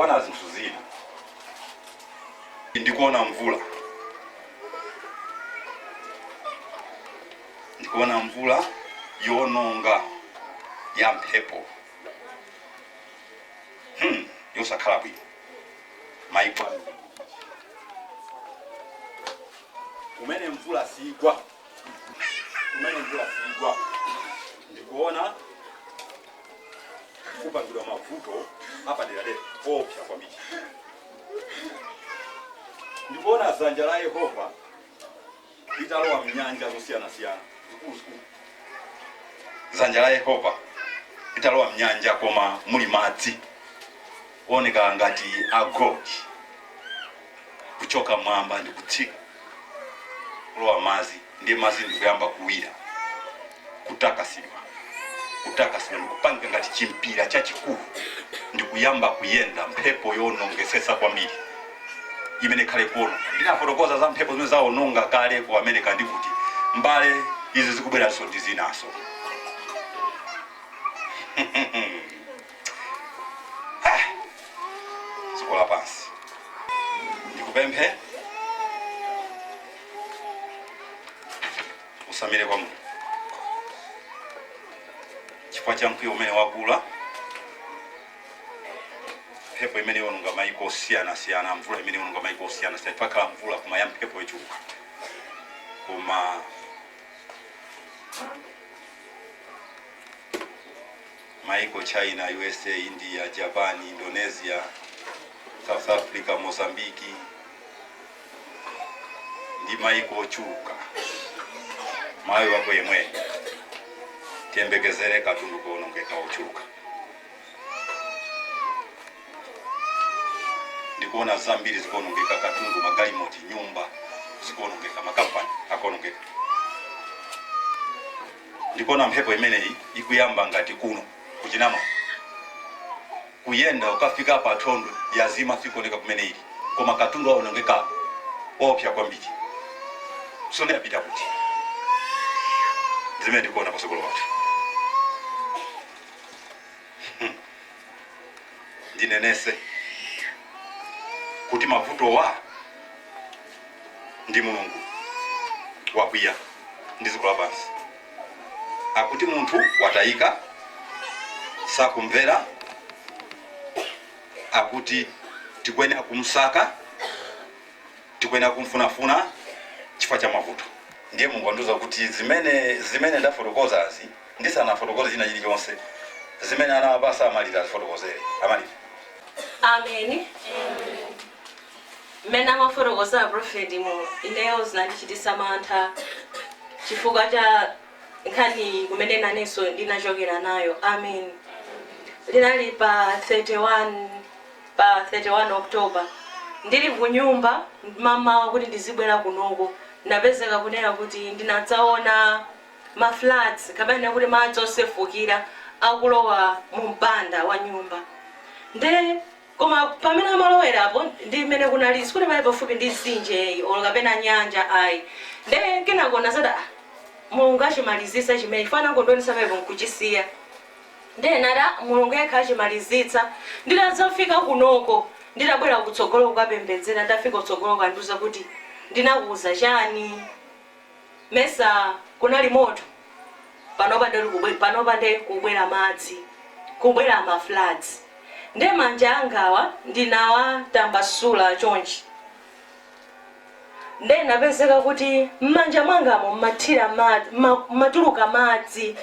ndikaona zinthu zina. Ndikuona mvula. Ndikuona mvula yononga ya mphepo. Yosakhala bwino. Maiko. Kumene mvula sigwa. Ndikuona kupangidwa mavuto hapa dera opya kwa miji. Ndikuona dzanja la Yehova litalowa mnyanja zosiyana-siyana. Dzanja la Yehova litalowa mnyanja koma muli madzi oneka ngati agodi kuchoka mwamba ndi kutsika kulowa madzi, ndi madzi ndikuyamba kuwira, kutakasidwa ndikupanga ngati chimpira chachikulu, ndikuyamba kuyenda mphepo yonongesesa kwambiri imene khale kuona. Ndinafotokoza za mphepo zimene zaononga kale ku America ndikuti mbale izi zikubweranso ndi zinaso. Zikola pansi. Ndikupemphe usamire kwa Mungu. Chifukwa cha mkwiyo umene wakula, mphepo imene yononga maiko osiyana-siyana, mvula imene yononga maiko osiyana-siyana, pakhala mvula koma ya mphepo ichuluka. Koma maiko China, USA, India, Japan, Indonesia, South Africa, Mozambique, ndi maiko ochuluka. Mawe wako yemwe tiyembekezere katundu kuonongeka ochuluka. Ndikuona zambiri zikuonongeka, katundu, magalimoti, nyumba zikuonongeka, makampani akuonongeka. Ndikuona mphepo imeneyi ikuyamba ngati kuno kuchinama kuyenda ukafika pa thondo yazima sikuoneka kumeneyi, koma katundu aonongeka opya kwambiri. So ndapita kuti zimene ndikuona pasogolo watu. Ndinenese kuti mavuto wa ndi Mulungu wakwiya ndizikola pansi. Akuti munthu watayika sakumvera, akuti tikwenera kumsaka, tikwenera kumfunafuna chifukwa cha mavuto. Ndiye Mungu anduza kuti zimene ndafotokozazi ndisanafotokoze china chilichonse, zimene anawapasa amalira azifotokozere. Amalira. Amen. Mena mafotokoza Prophet mu ineyo zinandichitisa mantha chifukwa cha nkhani kumene nanenso ndinachokera nayo. Amen. Linali pa 31 October. Ndili ku nyumba mama kuti ndizibwera kunoko, ndapezeka kunena kuti ndinadzaona ma floods kapena kuti madzi osefukira akulowa mu mpanda wa nyumba. Nde koma pamene amalowerapo ndi mmene kunali sikuti pali pafupi ndi mtsinje kapena nyanja ayi. Nde kenako zada Mulungu achimalizitsa chimene fana ngondonisa paipo nkuchisiya. Nde nada Mulungu yekha achimalizitsa ndinadzafika kunoko, ndinabwera kutsogolo kukapembedzera, ndafika kutsogolo kanduza kuti ndinakuuza chani. Mesa kunali moto, panopa ndi kubwera madzi, kubwera ma floods. Nde manja angawa ndinawatambasula chonchi. Nde napezeka kuti mmanja mwangamo mathira matuluka madzi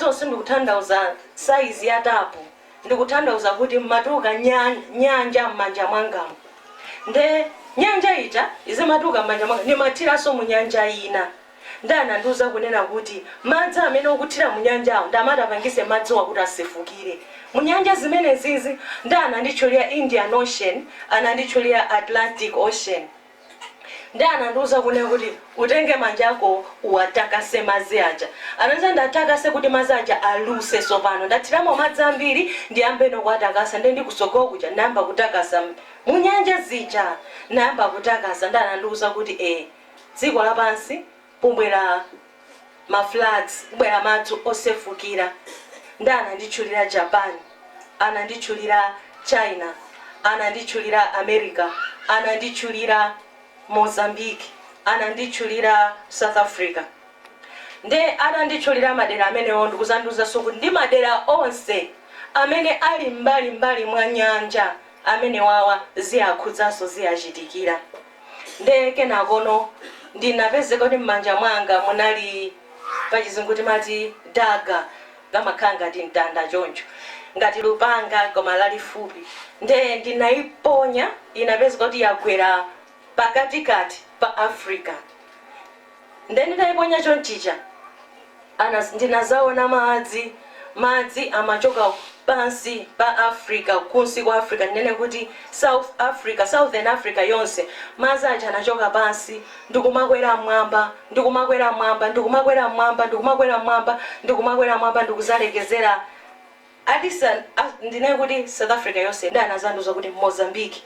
onse ndikutanthauza size ya tapu, ndikutanthauza kuti matuluka nyanja mmanja mwangamo. Nde nyanja ita izimatuka mmanja mwanga nimathiraso mu nyanja ina. Ndananduza kunena kuti madzi amene okuthira mu nyanja awo ndamatapangise madzi wakuti asefukire. Mu nyanja zimene zizi ndananditchulira Indian Ocean, ananditchulira Atlantic Ocean. Ndananduza kunena kuti utenge manja ako uwatakase madzi aja. Ananza ndatakase kuti madzi aja aluse sopano. Ndathiramo madzi ambiri ndiyambe nokuwatakasa, nde ndikusogolo kuja ndayamba kutakasa mu nyanja zija, ndayamba kutakasa. Ndananduza kuti dziko lapansi kubwera ma floods, kubwera madzi osefukira. Ndananditchulira Japan, ananditchulira China, ananditchulira America, ananditchulira Mozambique, ananditchulira South Africa. Nde ananditchulira madera amenewo ndikuzandiuza kuti ndi madera onse amene ali mbali mwa nyanja amene wawa ziyakhudzaso ziyachitikira. Nde kenakono ndinapezeka kuti m'manja mwanga munali pachizungu timati daga ngamakhala ngati mtanda choncho ngati lupanga koma lalifupi. Nde ndinayiponya inapezeka kuti yagwera pakatikati pa Africa. Nde ndinayiponya chonchicha ndinazaona madzi amachoka pansi pa Africa, kunsi kwa Africa, ndinene kuti South Africa, Southern Africa yonse madzi aja anachoka pansi ndikumakwera mwamba ndikuzalekezera atisa ndinene kuti South Africa yonse ndanazanduza kuti Mozambique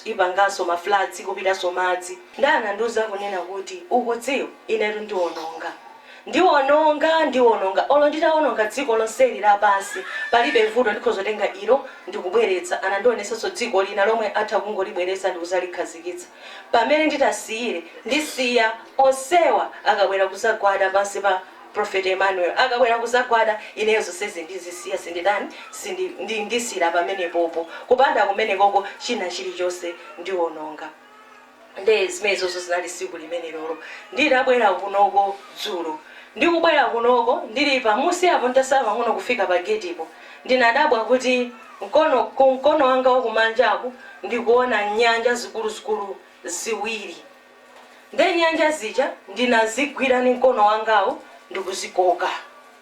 ipanganso mafloods kupitaso madzi. Ndananduza kunena kuti ukudziwa inetu ndiwononga olo nditawononga dziko lonseli lapansi palibe vuto ndikhozotenga ilo ndikubweretsa. Anandionesanso dziko lina lomwe atha kungolibweretsa ndikuzalikhazikitsa. Pamene ndisiya onsewa akabwera kuzagwada pansi pa Prophet Emmanuel, akabwera kuzagwada ineyo zonsezi ndizisiya ndisira pamene popo kupanda kumene koko china chilichonse ndiwononga. Nde zimenezo zinali tsiku limene lolo ndidabwera kunoko dzulo. Ndikubwera kunoko ndili pamusi apo ntasava ngono kufika pa getipo ndinadabwa kuti mkono wanga wakumanjaku ndikuona nyanja zikuluzikulu ziwiri. Nde nyanja zija ndinazigwira ni mkono wangawo ndikuzikoka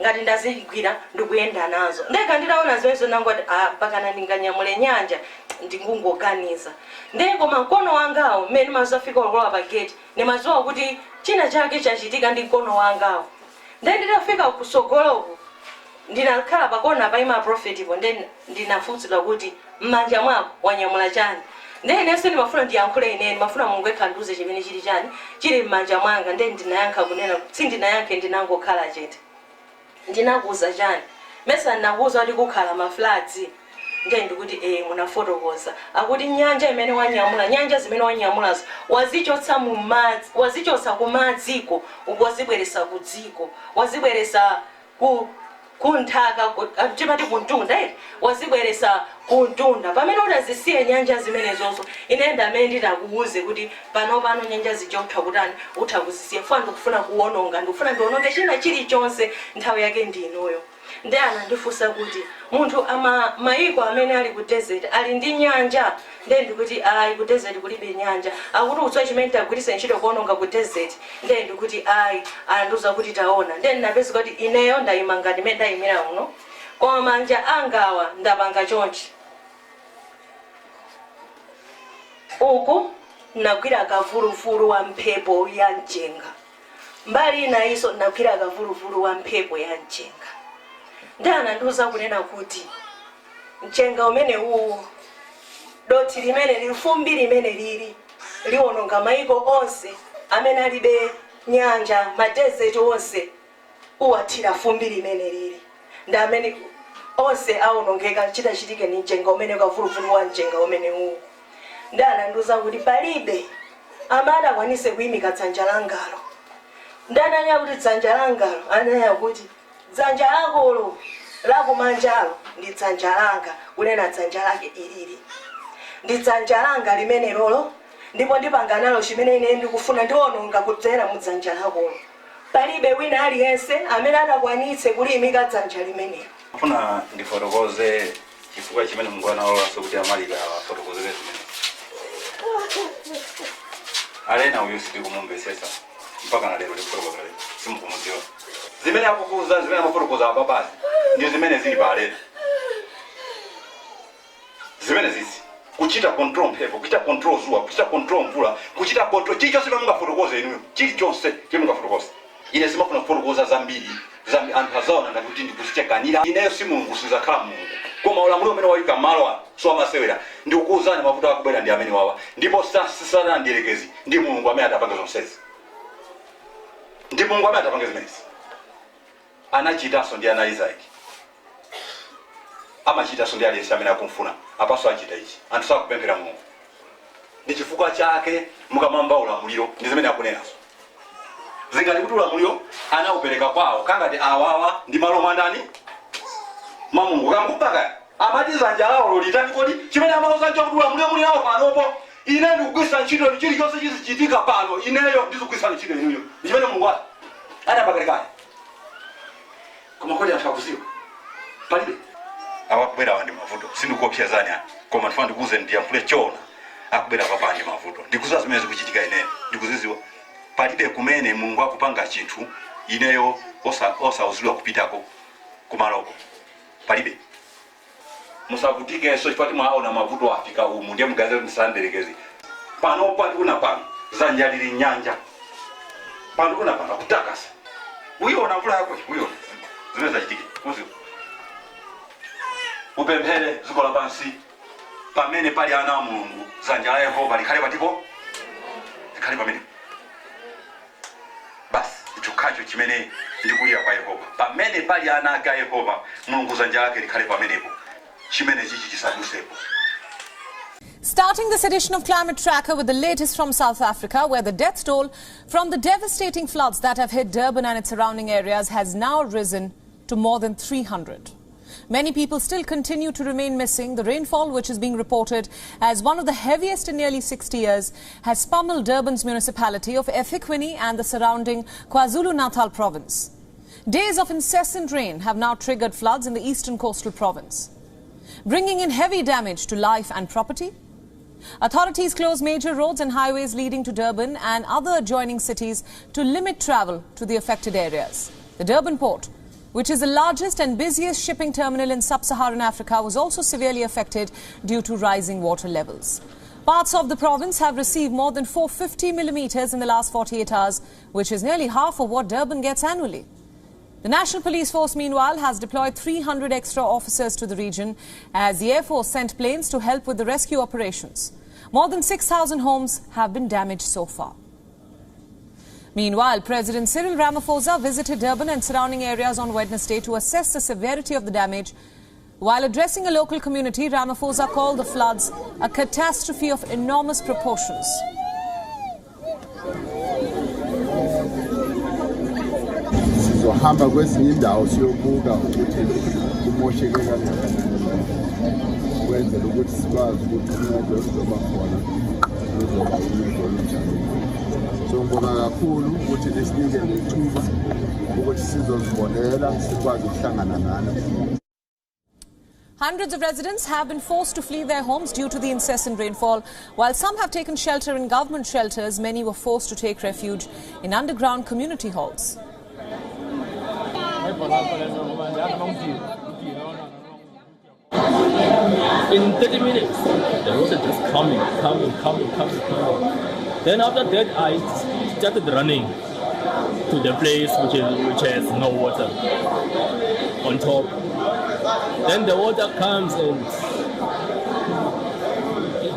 ngati ndazigwira ndikuyenda nazo. Ndeka nditaona zimenezo nangoti pakana ndinganyamule nyanja ndikungokaniza. Nde koma mkono wangawo mmene mazafika kulowa pa gate ndimadziwa kuti china chake chachitika ndi mkono wangawo. Nde nditafika kusogoloko ndinakhala pakona paima Prophet ipo ndinafunsira kuti m'manja mwako wanyamula chani. Nde inenso ndimafuna ndiyankhule ineni mafuna Mulungu ekhandiuze chimene chili chani chili m'manja mwanga. Nde ndinayankha kunena sindinayankhe ndinangokhala chete. Ndinakuza chani mesa ndinakuza kuti kukhala mafloods. Nde ndikuti munafotokoza akuti nyanja imene wanyamula nyanja zimene wanyamulazo wazichotsa mu madzi wazichotsa ku madziko wazibweresa ku dziko wazibweresa kunthaka chimati kuntunda wazibweresa kuntunda. Pamene utazisiye nyanja zimenezonso ine ndamene nditakuuze kuti pano nyanja zija utha kuzisiya funa ndikufuna kuwononga ndikufuna ndiwononge china chilichonse nthawi yake ndinoyo. Nde anandifunsa kuti munthu maiko amene ali ku desert ali ndi nyanja. Nde ndikuti ayi ku desert kulibe nyanja. Akuti utswa chimene tagwiritsa ntchito kuwononga ku desert. Nde ndikuti ayi anandiuza kuti taona. Nde ndinapeza kuti ineyo ndayima ngati mmene ndayimira uno koma manja angawa ndapanga chonchi. Uku nagwira kavuluvulu wa mphepo ya mchenga mbali inayinso nagwira kavuluvulu wa mphepo ya mchenga. Nde anandiuza kunena kuti mchenga umene uwu doti limene lifumbi limene lili liwononga maiko onse amene alibe nyanja madesert onse uwathira fumbi limene lili. Nde amene onse awonongeka chitachitike ni mchenga umene kavuluvulu wa mchenga umene uwu. Nde anandiuza kuti palibe amada akwanise kuyimika dzanja langalo. Nde ananena kuti dzanja langalo ananena kuti dzanja lakolo lakumanjalo ndi dzanja langa kunena dzanja lake ilili ndi dzanja langa limene lolo ndipo ndipanga nalo chimene ine ndikufuna ndiwononga kudzera mu dzanja lakolo. Palibe wina aliyense amene adakwanitse kulimika dzanja limenelo. Funa ndifotokoze chifukwa chimene Mulungu analolanso kuti amalika afotokozere zimene alena uyu sitikumumvesesa mpaka na lero ndikufotokoza lero simukumudziwa. Zimene akukuza zimene amafotokoza apapazi ndi zimene zili pale. Zimene zizi kuchita control mphepo, kuchita control zuwa, kuchita control mvula, kuchita control chilichonse mungafotokoze inuyo, chilichonse mungafotokoza. Ine simafuna kufotokoza zambiri anthu azaona ngati kuti ndikuzichekanira. Ineyo si Mulungu sizakhala Mulungu koma ulamuliro umene wayika malo so amasewera ndikukuwuzani mavuto akubwera ndi amene wawa ndipo sisana ndiyerekezi ndi Mulungu amene atapanga zonsezi. Ndi Mulungu amene atapanga zimenezi. Anachitanso ndi ana Isaac amachita so ndi aliyense amene akumfuna apaso achita ichi anthu sakupemphera Mulungu ndi chifukwa chake mukamamba ulamuliro ndi zimene akunenazo zingali kuti ulamuliro anaupereka kwawo kangati awawa ndi malo mwandani mwa Mulungu kamupaka amati zanja lawo litani kodi chimene amaloza ncho kuti ulamuliro muli nawo panopo ine ndikugwisa ntchito chilichonse chizichitika pano ineyo ndizikugwisa ntchito inuyo ndi chimene Mulungu anapakalekale koma kodi anthu akuziwa palibe awakubwera wandi mavuto sindikuopsezani koma ndifuna ndikuze ndiyankhule chona akubwera papandi mavuto ndikuziwa zimene zikuchitika ineyo ndikuziziwa palibe kumene Mulungu akupanga chinthu ineyo osauzidwa kupitako kumaloko palibe musavutikeso chifukwa mwaona mavuto afika umu ndiye mugaze msanderekezi pano pati kuna pano zanja lili nyanja pano kuna pano kutakasa uyiona mvula yako uyiona zimene zachitike uziwa upemphere dziko lapansi pamene pali ana a Mulungu zanja la Yehova likhale patipo likhale pamene basi chokhacho chimene ndikulira kwa Yehova pamene pali ana ake a Yehova Mulungu zanja lake likhale pamenepo chimene chichi chisadusepo. Starting this edition of Climate Tracker with the latest from South Africa, where the death toll from the devastating floods that have hit Durban and its surrounding areas has now risen to more than 300. Many people still continue to remain missing. The rainfall, which is being reported as one of the heaviest in nearly 60 years, has pummeled Durban's municipality of eThekwini and the surrounding KwaZulu-Natal province. Days of incessant rain have now triggered floods in the eastern coastal province, bringing in heavy damage to life and property. Authorities closed major roads and highways leading to Durban and other adjoining cities to limit travel to the affected areas. The Durban port, which is the largest and busiest shipping terminal in sub-Saharan Africa, was also severely affected due to rising water levels. Parts of the province have received more than 450 millimeters in the last 48 hours, which is nearly half of what Durban gets annually. The National Police Force, meanwhile, has deployed 300 extra officers to the region as the Air Force sent planes to help with the rescue operations. More than 6,000 homes have been damaged so far. Meanwhile, President Cyril Ramaphosa visited Durban and surrounding areas on Wednesday to assess the severity of the damage. While addressing a local community, Ramaphosa called the floods a catastrophe of enormous proportions. Sizohamba kwezinye indawo siyobuka ukuthi kumosheke kanjani kwenzela ukuthi sikwazi ukuthi umuntu ozoba khona uzoba njani. So ngibonga kakhulu ukuthi lesinike lethuba ukuthi sizozibonela sikwazi ukuhlangana nani. Hundreds of residents have been forced to flee their homes due to the incessant rainfall. While some have taken shelter in government shelters, many were forced to take refuge in underground community halls. In 30 minutes, the water just coming. Then after that, I started running to the place which has no water on top. Then the water comes and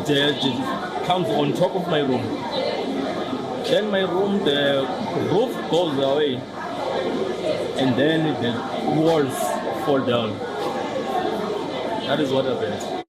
it comes on top of my room. Then my room, the roof goes away, and then the walls fall down. That is what happened.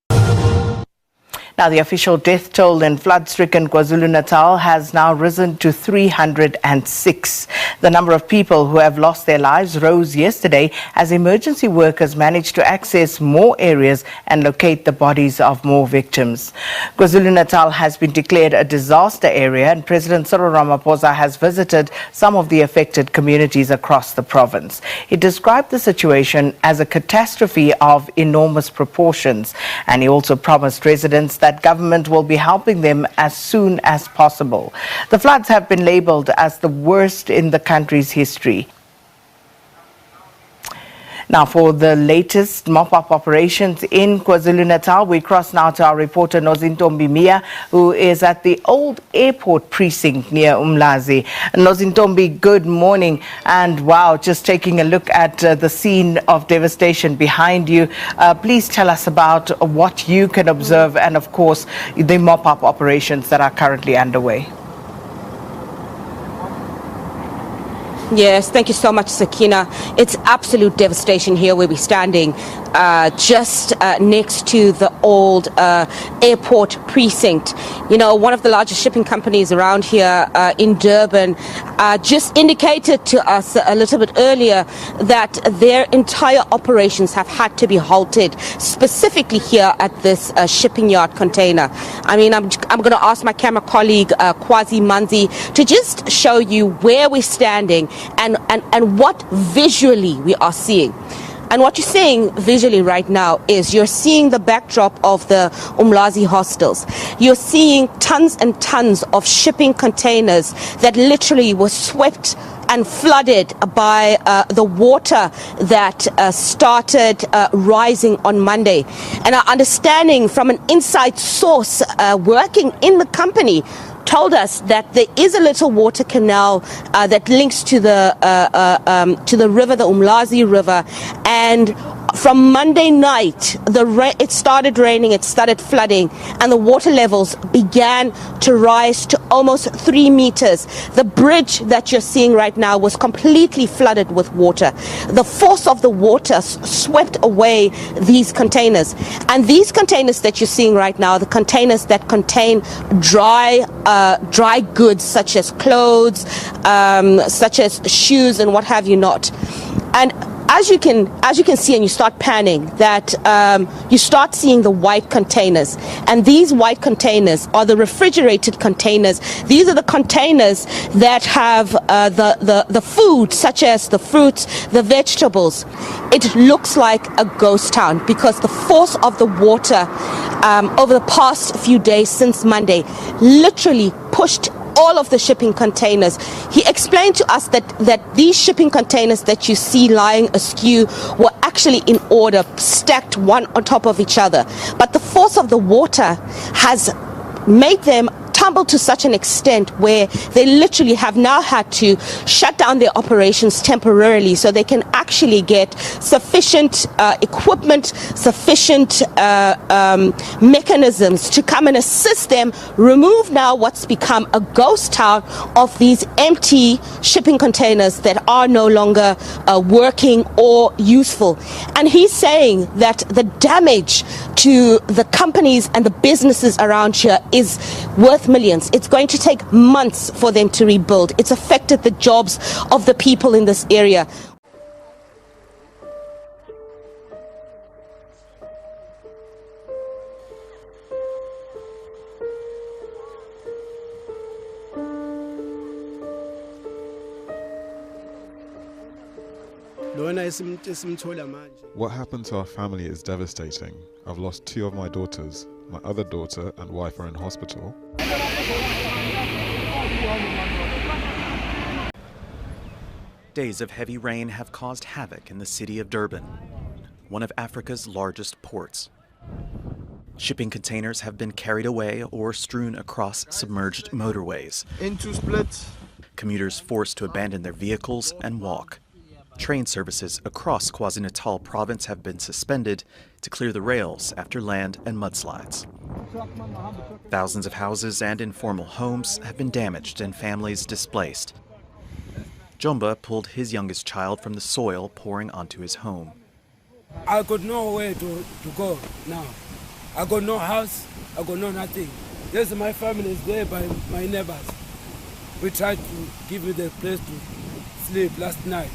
Now, the official death toll in flood-stricken KwaZulu-Natal has now risen to 306. The number of people who have lost their lives rose yesterday as emergency workers managed to access more areas and locate the bodies of more victims. KwaZulu-Natal has been declared a disaster area, and President Cyril Ramaphosa has visited some of the affected communities across the province. He described the situation as a catastrophe of enormous proportions, and he also promised residents that government will be helping them as soon as possible. The floods have been labelled as the worst in the country's history. Now, for the latest mop-up operations in KwaZulu-Natal, we cross now to our reporter Nozintombi Mia, who is at the old airport precinct near Umlazi. Nozintombi, good morning. And wow, just taking a look at the scene of devastation behind you. Please tell us about what you can observe and, of course, the mop-up operations that are currently underway. Yes, thank you so much, Sakina. It's absolute devastation here where we're standing. just next to the old airport precinct. You know, one of the largest shipping companies around here in Durban just indicated to us a little bit earlier that their entire operations have had to be halted, specifically here at this shipping yard container. I mean, I'm going to ask my camera colleague Kwazi Manzi to just show you where we're standing and what visually we are seeing. And what you're seeing visually right now is you're seeing the backdrop of the Umlazi hostels. You're seeing tons and tons of shipping containers that literally were swept and flooded by the water that started rising on Monday. And our understanding from an inside source working in the company told us that there is a little water canal that links to the river, the Umlazi River, and from Monday night, it started raining, it started flooding, and the water levels began to rise to almost 3 meters. The bridge that you're seeing right now was completely flooded with water. The force of the water swept away these containers. And these containers that you're seeing right now, the containers that contain dry goods such as clothes, such as shoes and what have you not. And as you can see, and you start panning, that you start seeing the white containers, and these white containers are the refrigerated containers. These are the containers that have the food, such as the fruits, the vegetables. It looks like a ghost town because the force of the water over the past few days since Monday literally pushed all of the shipping containers. He explained to us that these shipping containers that you see lying askew were actually in order, stacked one on top of each other. But the force of the water has made them tumble to such an extent where they literally have now had to shut down their operations temporarily so they can actually get sufficient equipment, sufficient mechanisms to come and assist them remove now what's become a ghost town of these empty shipping containers that are no longer working or useful. And he's saying that the damage to the companies and the businesses around here is worth millions. It's going to take months for them to rebuild. It's affected the jobs of the people in this area. What happened to our family is devastating. I've lost 2 of my daughters. My other daughter and wife are in hospital. Days of heavy rain have caused havoc in the city of Durban, one of Africa's largest ports. Shipping containers have been carried away or strewn across submerged motorways. Into split. Commuters forced to abandon their vehicles and walk. Train services across KwaZulu-Natal province have been suspended to clear the rails after land and mudslides. Thousands of houses and informal homes have been damaged and families displaced. Zomba pulled his youngest child from the soil pouring onto his home. I got nowhere to go now. I got no house, I got no nothing. Yes, my family is there by my neighbors. We tried to give me the place to sleep last night.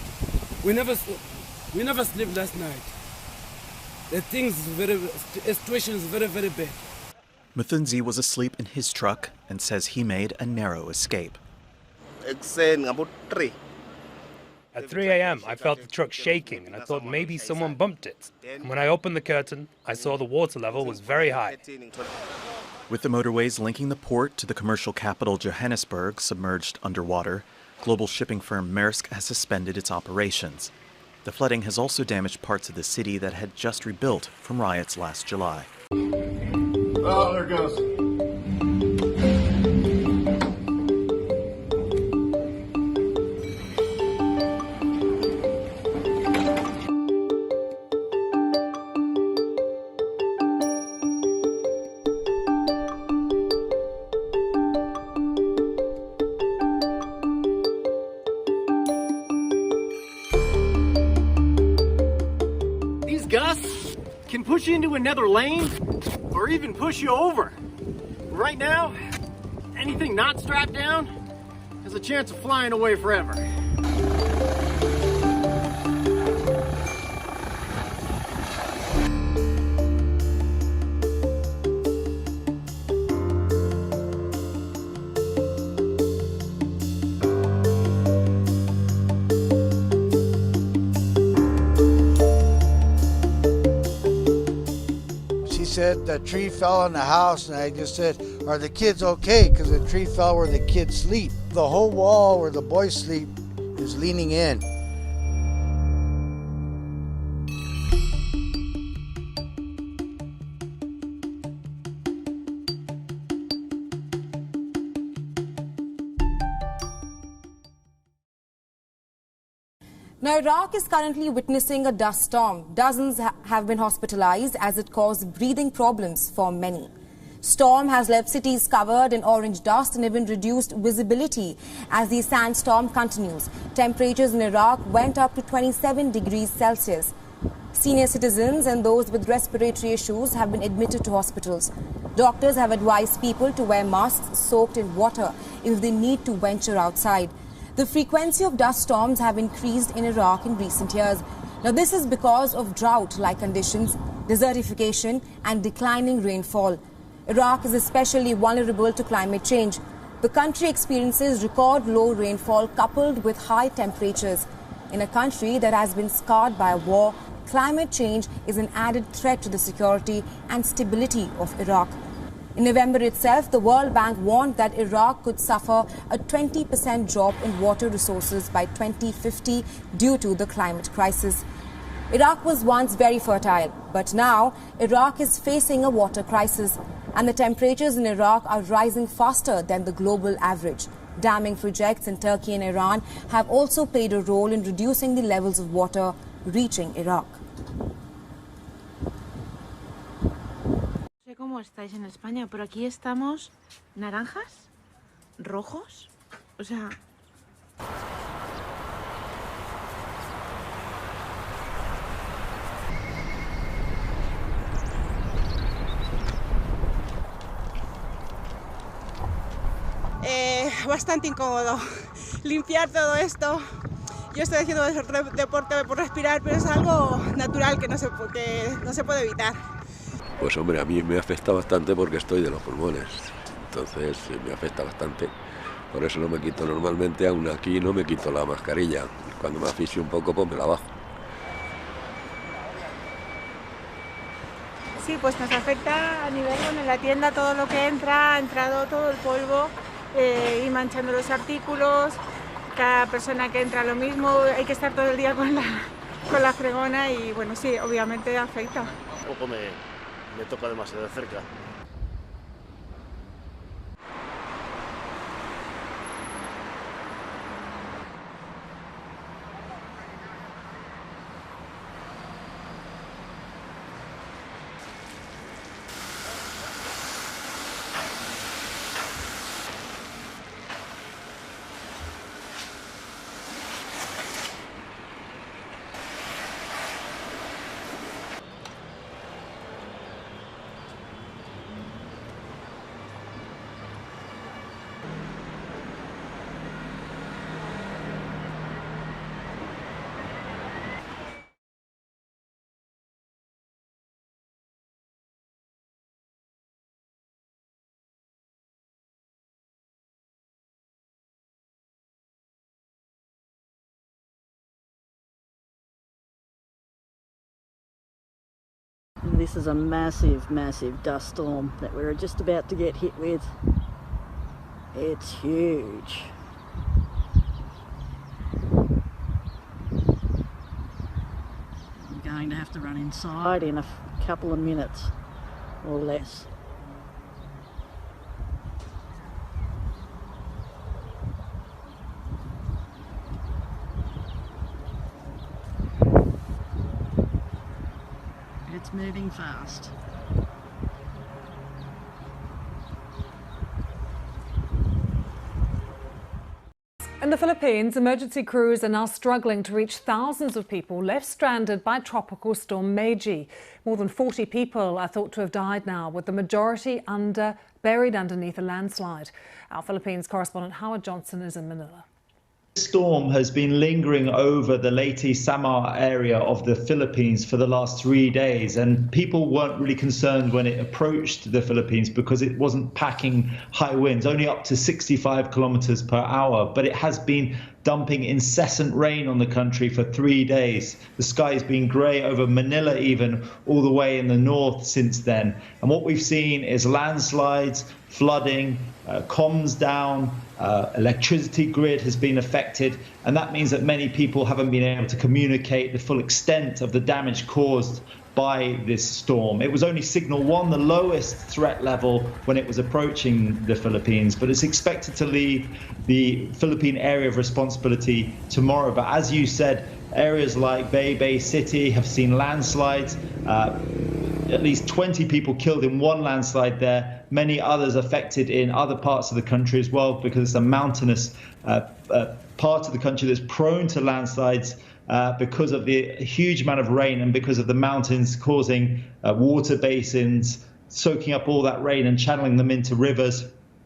We never slept last night. The situation is very, very bad. Muthunzi was asleep in his truck and says he made a narrow escape. At 3 a.m., I felt the truck shaking and I thought maybe someone bumped it. And when I opened the curtain, I saw the water level was very high. With the motorways linking the port to the commercial capital Johannesburg submerged underwater, global shipping firm Maersk has suspended its operations. The flooding has also damaged parts of the city that had just rebuilt from riots last July. Oh, there it goes. push you into another lane or even push you over. Right now, anything not strapped down has a chance of flying away forever. She said the tree fell on the house, and I just said, are the kids okay? Because the tree fell where the kids sleep. The whole wall where the boys sleep is leaning in. Now, Iraq is currently witnessing a dust storm. Dozens have been hospitalized as it caused breathing problems for many. Storm has left cities covered in orange dust and even reduced visibility as the sandstorm continues. Temperatures in Iraq went up to 27 degrees Celsius. Senior citizens and those with respiratory issues have been admitted to hospitals. Doctors have advised people to wear masks soaked in water if they need to venture outside. The frequency of dust storms have increased in Iraq in recent years. Now, this is because of drought-like conditions, desertification and declining rainfall. Iraq is especially vulnerable to climate change. The country experiences record low rainfall coupled with high temperatures. In a country that has been scarred by war, climate change is an added threat to the security and stability of Iraq. In November itself, the World Bank warned that Iraq could suffer a 20% drop in water resources by 2050 due to the climate crisis. Iraq was once very fertile, but now Iraq is facing a water crisis, and the temperatures in Iraq are rising faster than the global average. Damming projects in Turkey and Iran have also played a role in reducing the levels of water reaching Iraq. No sé cómo estáis en España, pero aquí estamos naranjas, rojos, o sea... Bastante incómodo limpiar todo esto. Yo estoy haciendo deporte por respirar, pero es algo natural que no se puede evitar. Pues hombre, a mí me afecta bastante porque estoy de los pulmones, entonces me afecta bastante. Por eso no me quito normalmente, aún aquí no me quito la mascarilla. Cuando me asfixio un poco, pues me la bajo. Sí, pues nos afecta a nivel, bueno, en la tienda todo lo que entra, ha entrado todo el polvo y manchando los artículos. Cada persona que entra lo mismo, hay que estar todo el día con la fregona y bueno, sí, obviamente afecta. Un poco me toca demasiado de cerca. This is a massive, massive dust storm that we're just about to get hit with. It's huge. I'm going to have to run inside in a couple of minutes or less. It's moving fast. In the Philippines, emergency crews are now struggling to reach thousands of people left stranded by Tropical Storm Meiji. More than 40 people are thought to have died now, with the majority buried underneath a landslide. Our Philippines correspondent Howard Johnson is in Manila. This storm has been lingering over the Leyte Samar area of the Philippines for the last 3 days, and people weren't really concerned when it approached the Philippines because it wasn't packing high winds, only up to 65 kilometers per hour. But it has been dumping incessant rain on the country for 3 days. The sky has been grey over Manila, even all the way in the north since then. And what we've seen is landslides, flooding, comms down, electricity grid has been affected, and that means that many people haven't been able to communicate the full extent of the damage caused by this storm. It was only signal 1, the lowest threat level, when it was approaching the Philippines, but it's expected to leave the Philippine area of responsibility tomorrow. But as you said, areas like Bay City have seen landslides, at least 20 people killed in one landslide there, many others affected in other parts of the country as well, because it's a mountainous part of the country that's prone to landslides because of the huge amount of rain and because of the mountains causing water basins, soaking up all that rain and channeling them into rivers.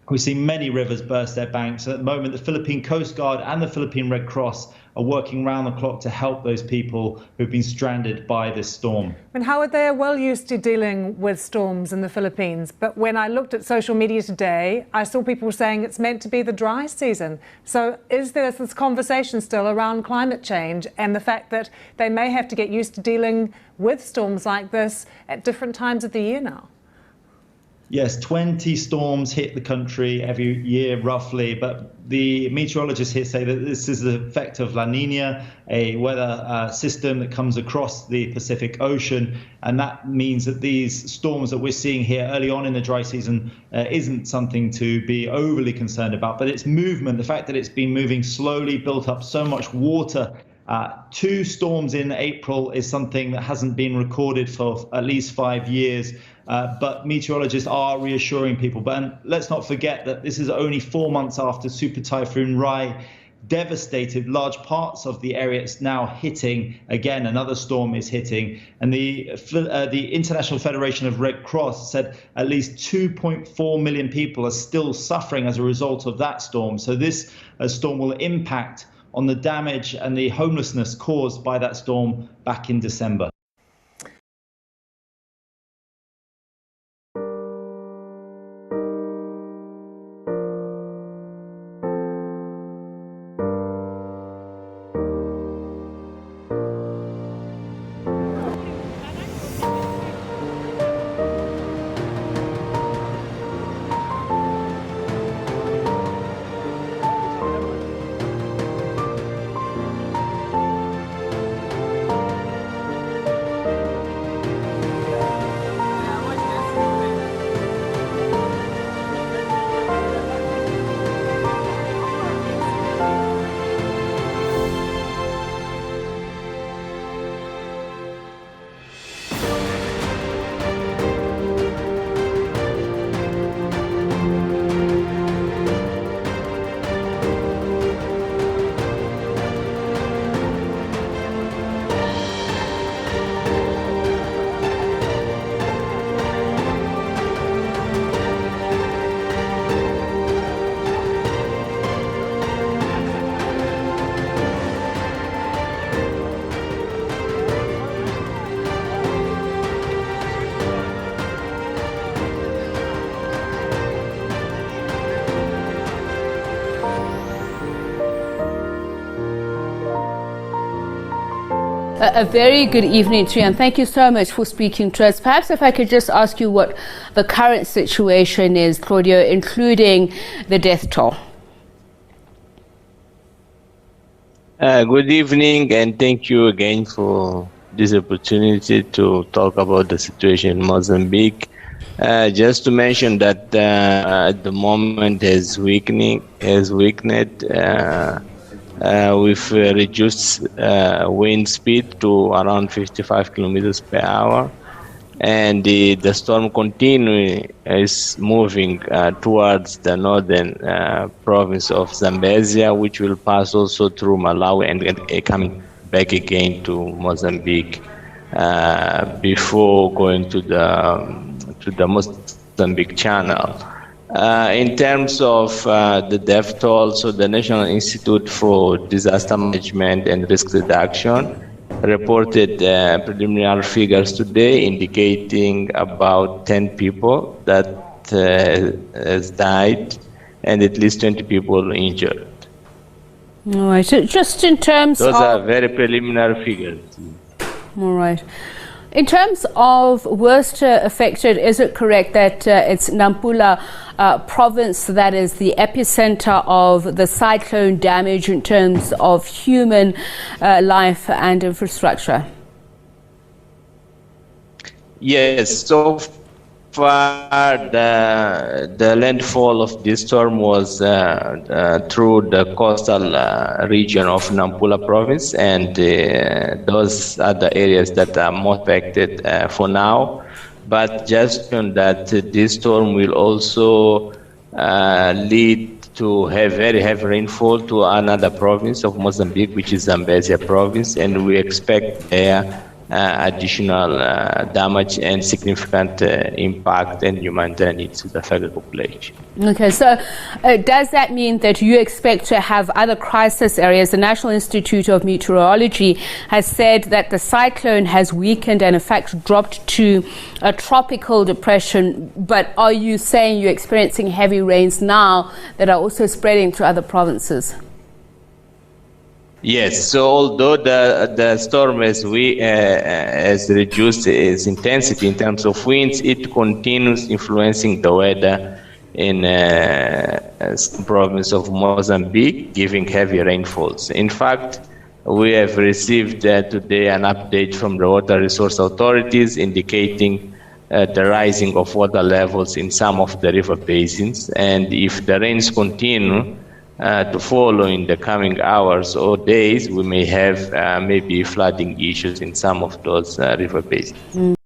We've seen many rivers burst their banks. At the moment, the Philippine Coast Guard and the Philippine Red Cross are working round the clock to help those people who've been stranded by this storm. And how are they well used to dealing with storms in the Philippines? But when I looked at social media today, I saw people saying it's meant to be the dry season. So is there this conversation still around climate change and the fact that they may have to get used to dealing with storms like this at different times of the year now? Yes, 20 storms hit the country every year, roughly, but the meteorologists here say that this is the effect of La Nina, a weather system that comes across the Pacific Ocean, and that means that these storms that we're seeing here early on in the dry season isn't something to be overly concerned about, but its movement, the fact that it's been moving slowly, built up so much water. 2 storms in April is something that hasn't been recorded for at least 5 years. But meteorologists are reassuring people. But let's not forget that this is only 4 months after Super Typhoon Rai devastated large parts of the area. It's now hitting again. Another storm is hitting, and the International Federation of Red Cross said at least 2.4 million people are still suffering as a result of that storm. So this storm will impact on the damage and the homelessness caused by that storm back in December. A very good evening to you, and thank you so much for speaking to us. Perhaps if I could just ask you what the current situation is, Claudio, including the death toll. Good evening, and thank you again for this opportunity to talk about the situation in Mozambique. Just to mention that at the moment has weakened. We've reduced wind speed to around 55 kilometers per hour, and the storm is moving towards the northern province of Zambezia, which will pass also through Malawi and coming back again to Mozambique before going to the Mozambique Channel. In terms of the death toll, so the National Institute for Disaster Management and Risk Reduction reported preliminary figures today indicating about 10 people that has died and at least 20 people injured. All right. So just in terms Those of... are very preliminary figures. All right. In terms of worst affected, is it correct that it's Nampula province that is the epicenter of the cyclone damage in terms of human life and infrastructure? Yes, so far the landfall of this storm was through the coastal region of Nampula province, and those are the areas that are more affected for now. But just on that, this storm will also lead to have very heavy rainfall to another province of Mozambique, which is Zambezia province, and we expect there additional damage and significant impact and humanitarian needs to the affected population. Okay, so does that mean that you expect to have other crisis areas? The National Institute of Meteorology has said that the cyclone has weakened and in fact dropped to a tropical depression, but are you saying you're experiencing heavy rains now that are also spreading to other provinces? Yes, so although the storm has reduced its intensity in terms of winds, it continues influencing the weather in the province of Mozambique, giving heavy rainfalls. In fact, we have received today an update from the water resource authorities indicating the rising of water levels in some of the river basins, and if the rains continue to follow in the coming hours or days, we may have maybe flooding issues in some of those river basins.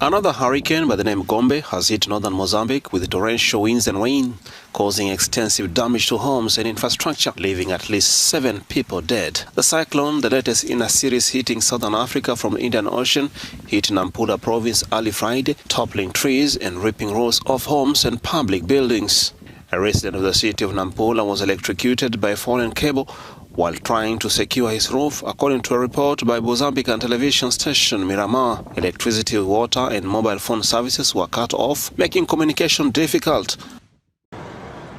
Another hurricane by the name Gombe has hit northern Mozambique with torrential winds and rain, causing extensive damage to homes and infrastructure, leaving at least 7 people dead. The cyclone, the latest in a series hitting southern Africa from the Indian Ocean, hit Nampula province early Friday, toppling trees and ripping rows of homes and public buildings. A resident of the city of Nampula was electrocuted by a fallen cable while trying to secure his roof, according to a report by Mozambican television station Miramar. Electricity, water and mobile phone services were cut off, making communication difficult.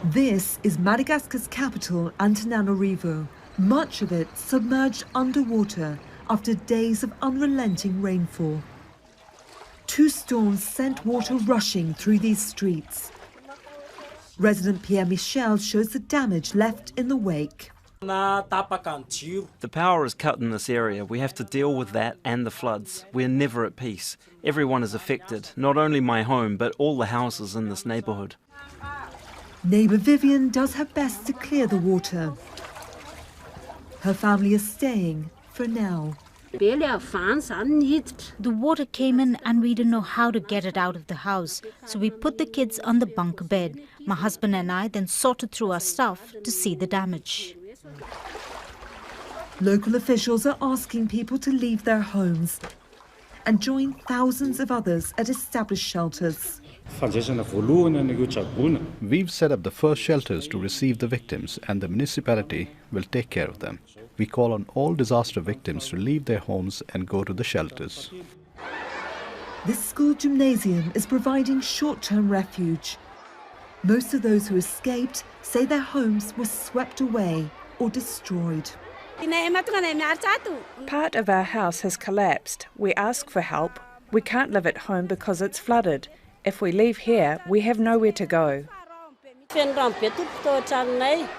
This is Madagascar's capital, Antananarivo. Much of it submerged underwater after days of unrelenting rainfall. 2 storms sent water rushing through these streets. Resident Pierre Michel shows the damage left in the wake. The power is cut in this area. We have to deal with that and the floods. We're never at peace. Everyone is affected, not only my home, but all the houses in this neighbourhood. Neighbour Vivian does her best to clear the water. Her family is staying for now. The water came in and we didn't know how to get it out of the house, so we put the kids on the bunk bed. My husband and I then sorted through our stuff to see the damage. Local officials are asking people to leave their homes and join thousands of others at established shelters. We've set up the first shelters to receive the victims, and the municipality will take care of them. We call on all disaster victims to leave their homes and go to the shelters. This school gymnasium is providing short-term refuge. Most of those who escaped say their homes were swept away or destroyed. Part of our house has collapsed. We ask for help. We can't live at home because it's flooded. If we leave here, we have nowhere to go.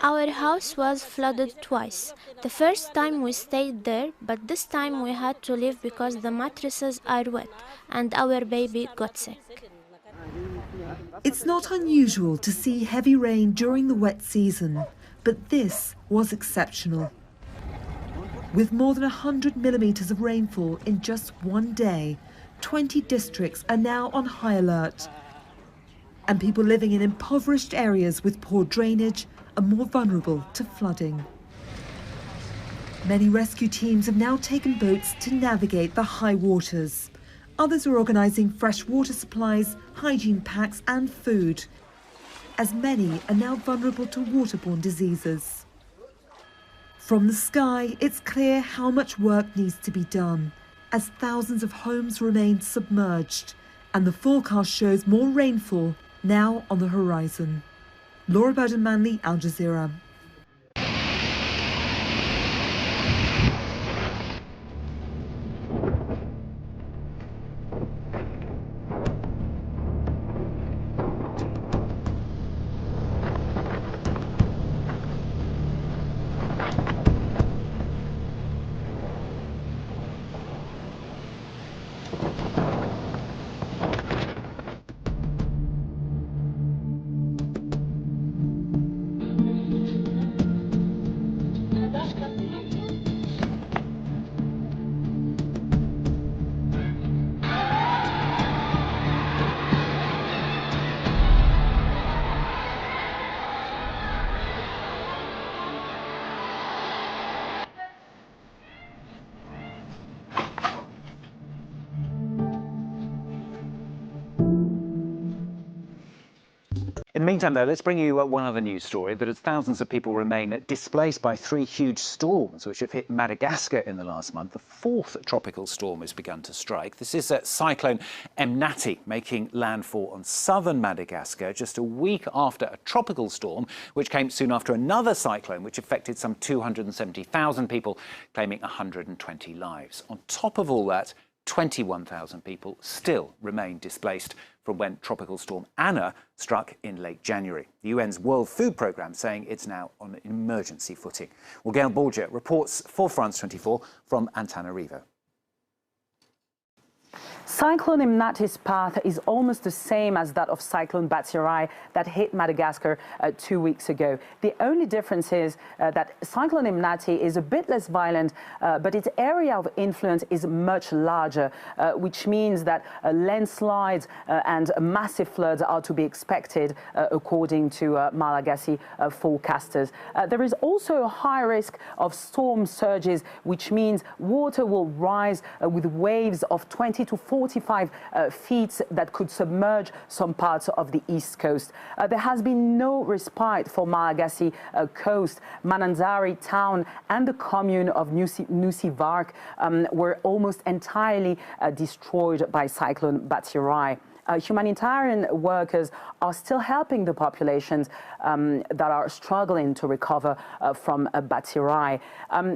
Our house was flooded twice. The first time we stayed there, but this time we had to leave because the mattresses are wet and our baby got sick. It's not unusual to see heavy rain during the wet season, but this was exceptional. With more than 100 millimetres of rainfall in just one day, 20 districts are now on high alert. And people living in impoverished areas with poor drainage are more vulnerable to flooding. Many rescue teams have now taken boats to navigate the high waters. Others are organising fresh water supplies, hygiene packs and food, as many are now vulnerable to waterborne diseases. From the sky, it's clear how much work needs to be done, as thousands of homes remain submerged, and the forecast shows more rainfall now on the horizon. Laura Bowden-Manley, Al Jazeera. In the meantime, though, let's bring you one other news story, that as thousands of people remain displaced by 3 huge storms which have hit Madagascar in the last month, the 4th tropical storm has begun to strike. This is Cyclone Emmanuel making landfall on southern Madagascar just a week after a tropical storm, which came soon after another cyclone which affected some 270,000 people, claiming 120 lives. On top of all that, 21,000 people still remain displaced from when Tropical Storm Anna struck in late January. The UN's World Food Programme saying it's now on an emergency footing. Well, Gail Borgia reports for France 24 from Antananarivo. Cyclone Emnaty's path is almost the same as that of Cyclone Batsirai that hit Madagascar 2 weeks ago. The only difference is that Cyclone Emnaty is a bit less violent, but its area of influence is much larger, which means that landslides and massive floods are to be expected, according to Malagasy forecasters. There is also a high risk of storm surges, which means water will rise with waves of 20 to 45 feet that could submerge some parts of the east coast. There has been no respite for Malagasy coast. Mananzari town and the commune of Nusivark were almost entirely destroyed by Cyclone Batsirai. Humanitarian workers are still helping the populations that are struggling to recover from Batsirai.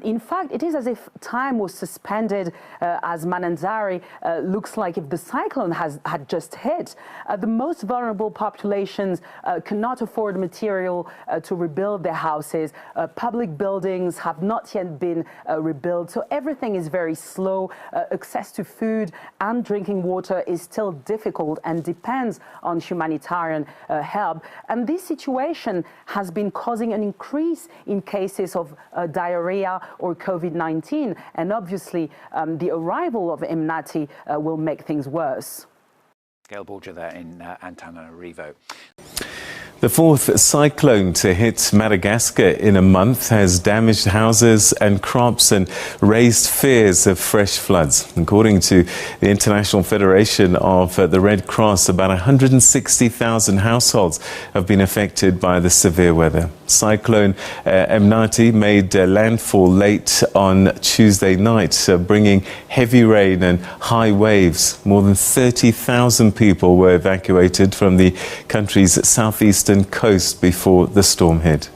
In fact, it is as if time was suspended as Mananzari looks like if the cyclone had just hit. The most vulnerable populations cannot afford material to rebuild their houses. Public buildings have not yet been rebuilt, so everything is very slow. Access to food and drinking water is still difficult and depends on humanitarian help. And this situation has been causing an increase in cases of diarrhea or COVID-19. And obviously, the arrival of Emnaty will make things worse. Gail Borger there in Antananarivo. The fourth cyclone to hit Madagascar in a month has damaged houses and crops and raised fears of fresh floods. According to the International Federation of the Red Cross, about 160,000 households have been affected by the severe weather. Cyclone Emnaty made landfall late on Tuesday night, bringing heavy rain and high waves. More than 30,000 people were evacuated from the country's southeastern coast before the storm hit.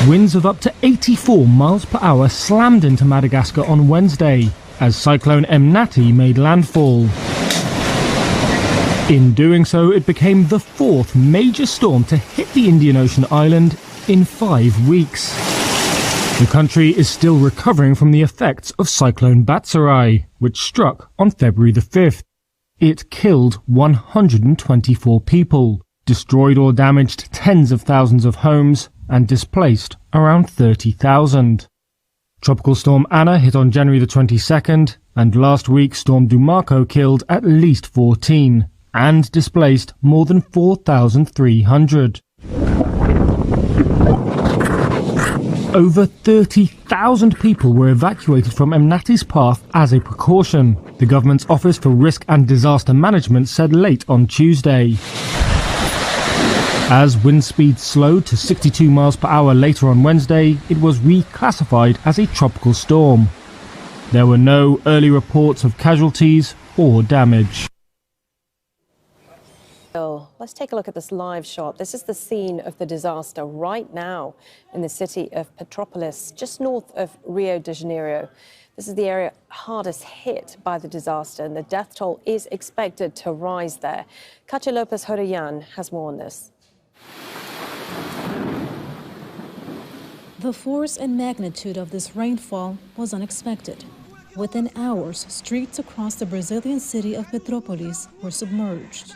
Winds of up to 84 miles per hour slammed into Madagascar on Wednesday as Cyclone Emnaty made landfall. In doing so, it became the fourth major storm to hit the Indian Ocean island in 5 weeks. The country is still recovering from the effects of Cyclone Batsirai, which struck on February the 5th. It killed 124 people, destroyed or damaged tens of thousands of homes, and displaced around 30,000. Tropical Storm Anna hit on January the 22nd, and last week Storm Dumako killed at least 14 and displaced more than 4,300. Over 30,000 people were evacuated from Emnaty's path as a precaution, the government's Office for Risk and Disaster Management said late on Tuesday. As wind speeds slowed to 62 miles per hour later on Wednesday, it was reclassified as a tropical storm. There were no early reports of casualties or damage. Let's take a look at this live shot. This is the scene of the disaster right now in the city of Petropolis, just north of Rio de Janeiro. This is the area hardest hit by the disaster, and the death toll is expected to rise there. Katia Lopez Horayan has more on this. The force and magnitude of this rainfall was unexpected. Within hours, streets across the Brazilian city of Petropolis were submerged.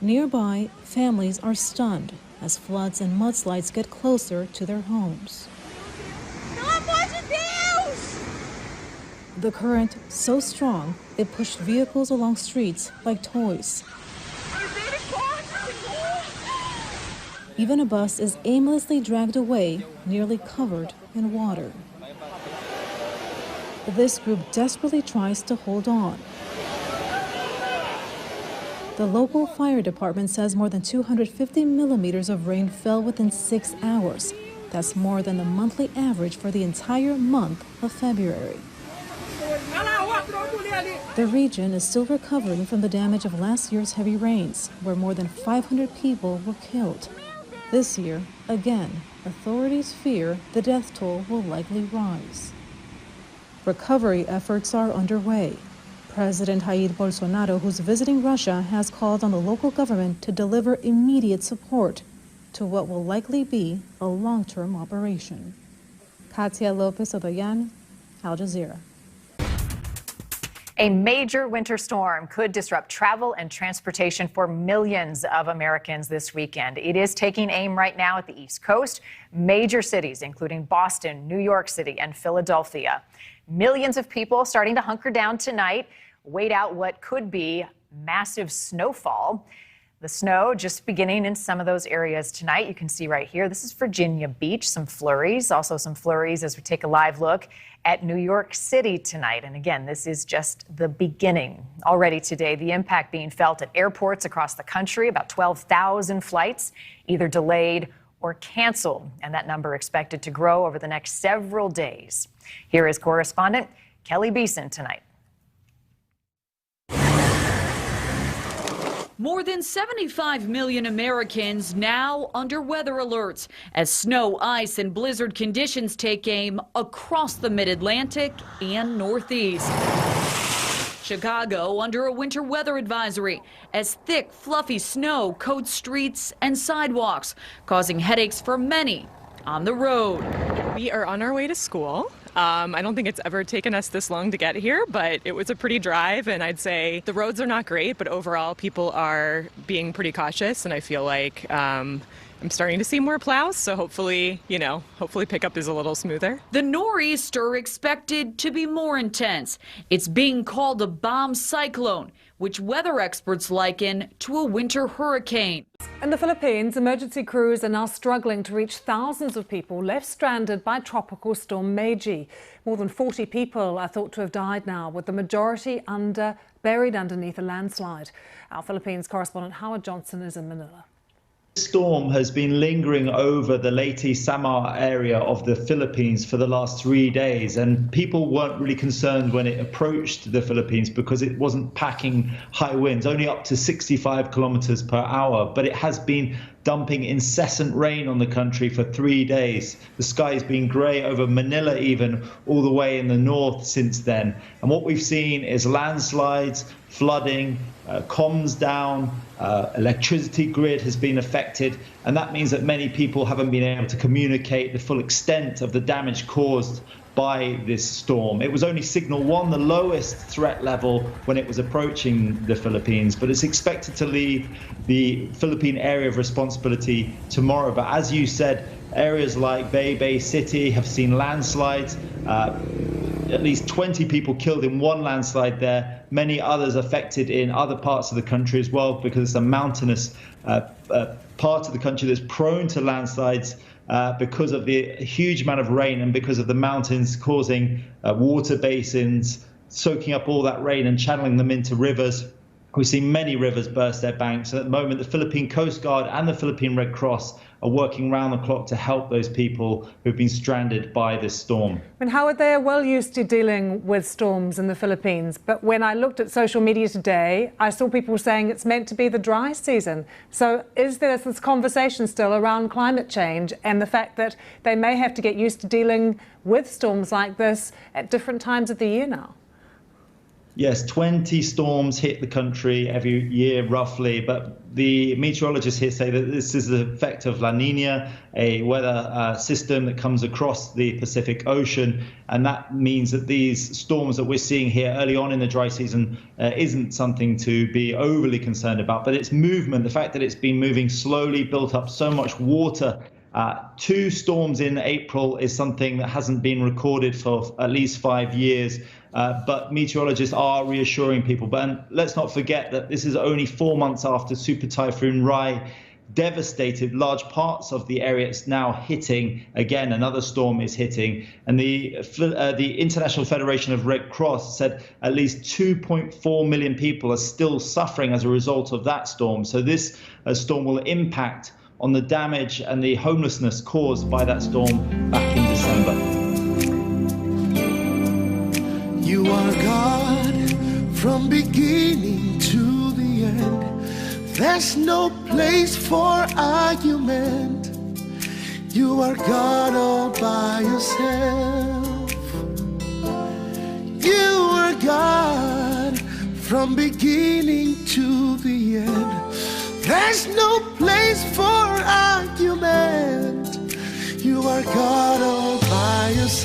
Nearby, families are stunned as floods and mudslides get closer to their homes. The current so strong, it pushed vehicles along streets like toys. Even a bus is aimlessly dragged away, nearly covered in water. This group desperately tries to hold on. The local fire department says more than 250 millimeters of rain fell within 6 hours. That's more than the monthly average for the entire month of February. The region is still recovering from the damage of last year's heavy rains, where more than 500 people were killed. This year, again, authorities fear the death toll will likely rise. Recovery efforts are underway. President Jair Bolsonaro, who's visiting Russia, has called on the local government to deliver immediate support to what will likely be a long-term operation. Katia Lopez-Odoyan, Al Jazeera. A major winter storm could disrupt travel and transportation for millions of Americans this weekend. It is taking aim right now at the East Coast, major cities including Boston, New York City, and Philadelphia. Millions of people starting to hunker down tonight, wait out what could be massive snowfall. The snow just beginning in some of those areas tonight. You can see right here, this is Virginia Beach, some flurries, also some flurries as we take a live look at New York City tonight. And again, this is just the beginning. Already today, the impact being felt at airports across the country, about 12,000 flights either delayed or canceled, and that number expected to grow over the next several days. Here is correspondent Kelly Beeson tonight. More than 75 million Americans now under weather alerts as snow, ice, and blizzard conditions take aim across the mid-Atlantic and Northeast. Chicago under a winter weather advisory as thick, fluffy snow coats streets and sidewalks, causing headaches for many on the road. We are on our way to school. I don't think it's ever taken us this long to get here, but it was a pretty drive, and I'd say the roads are not great, but overall people are being pretty cautious, and I feel like I'm starting to see more plows, so hopefully pickup is a little smoother. The nor'easter expected to be more intense. It's being called a bomb cyclone, which weather experts liken to a winter hurricane. In the Philippines, emergency crews are now struggling to reach thousands of people left stranded by Tropical Storm Meiji. More than 40 people are thought to have died now, with the majority buried underneath a landslide. Our Philippines correspondent Howard Johnson is in Manila. This storm has been lingering over the Leyte Samar area of the Philippines for the last 3 days, and people weren't really concerned when it approached the Philippines because it wasn't packing high winds, only up to 65 kilometers per hour, but it has been dumping incessant rain on the country for 3 days. The sky has been grey over Manila, even all the way in the north since then. And what we've seen is landslides, flooding, comms down, electricity grid has been affected, and that means that many people haven't been able to communicate the full extent of the damage caused by this storm. It was only signal 1, the lowest threat level, when it was approaching the Philippines, but it's expected to leave the Philippine area of responsibility tomorrow. But as you said, areas like Bay City have seen landslides, at least 20 people killed in one landslide there, many others affected in other parts of the country as well, because it's a mountainous part of the country that's prone to landslides because of the huge amount of rain and because of the mountains causing water basins, soaking up all that rain and channeling them into rivers. We've seen many rivers burst their banks. At the moment, the Philippine Coast Guard and the Philippine Red Cross are working round the clock to help those people who've been stranded by this storm. And Howard, they are well used to dealing with storms in the Philippines, but when I looked at social media today, I saw people saying it's meant to be the dry season. So is there this conversation still around climate change and the fact that they may have to get used to dealing with storms like this at different times of the year now? Yes, 20 storms hit the country every year, roughly, but the meteorologists here say that this is the effect of La Nina, a weather system that comes across the Pacific Ocean, and that means that these storms that we're seeing here early on in the dry season isn't something to be overly concerned about, but its movement, the fact that it's been moving slowly, built up so much water. 2 storms in April is something that hasn't been recorded for at least 5 years. But meteorologists are reassuring people. But let's not forget that this is only 4 months after Super Typhoon Rai devastated large parts of the area. It's now hitting again. Another storm is hitting, and the International Federation of Red Cross said at least 2.4 million people are still suffering as a result of that storm. So this storm will impact on the damage and the homelessness caused by that storm back in December. You are God from beginning to the end. There's no place for argument. You are God all by yourself. You are God from beginning to the end. There's no place for argument. You are God all by yourself.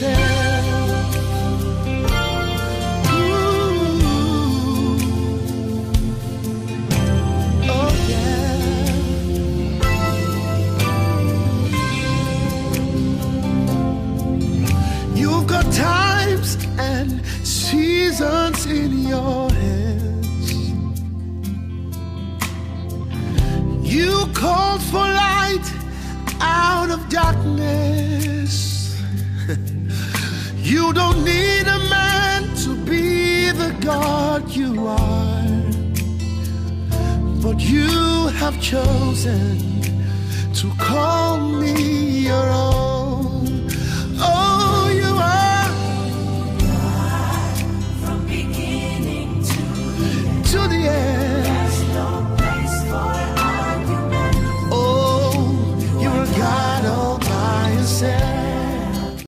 in your hands. You called for light out of darkness. You don't need a man to be the God you are, but you have chosen to call me